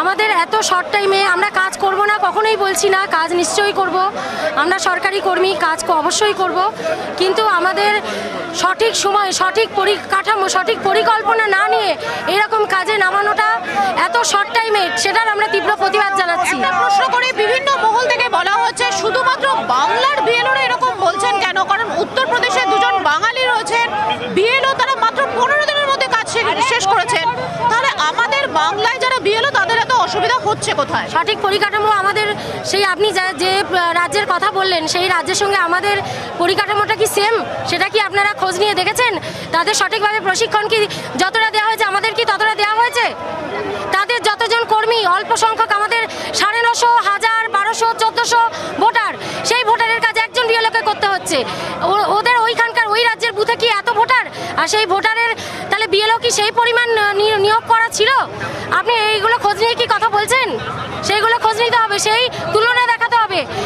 আমাদের এত শর্ট টাইমে আমরা কাজ করব না কখনোই বলছি না, কাজ নিশ্চয়ই করব। আমরা সরকারি কর্মী, কাজ অবশ্যই করব, কিন্তু আমাদের সঠিক সময়, সঠিক পরিকাঠামো, সঠিক পরিকল্পনা না নিয়ে এরকম কাজে নামানোটা এত শর্ট টাইমে, সেটার আমরা তীব্র প্রতিবাদ জানাচ্ছি। প্রশ্ন করে বিভিন্ন মহল থেকে বলা হচ্ছে শুধুমাত্র বাংলার বিএলওরা এরকম বলছেন কেন? কারণ উত্তরপ্রদেশে দুজন বাঙালি রয়েছেন বিএলও, তারা মাত্র 15 দিনের মধ্যে কাজ শেষ করেছেন। তাহলে আমাদের বাংলায় যারা বিএলও তাদের এত অসুবিধা হচ্ছে কোথায়? সঠিক পরিকাঠামো আমাদের সেই আপনি যে রাজ্যের কথা বললেন সেই রাজ্যের সঙ্গে আমাদের পরিকাঠামোটা কি সেম? সেটা কি আপনারা খোঁজ নিয়ে দেখেছেন? তাদের সঠিকভাবে প্রশিক্ষণ কি যতটা দেওয়া হয়েছে আমাদের কি ততটা দেওয়া হয়েছে? তাদের যতজন কর্মী, অল্প সংখ্যক আমাদের 950, 1000, 1200, 1400 ভোটার, সেই ভোটারের কাজ একজন বিএলওকে করতে হচ্ছে। ওদের ওইখানকার ওই রাজ্যের বুথে কি এত ভোটার? আর সেই ভোটারের তাহলে বিএলও কি সেই পরিমাণ নিয়োগ করা ছিল? আপনি এইগুলো খোঁজ নিয়ে কি কথা বলছেন? সেইগুলো খোঁজ নিতে হবে, সেই তুলনা দেখাতে হবে।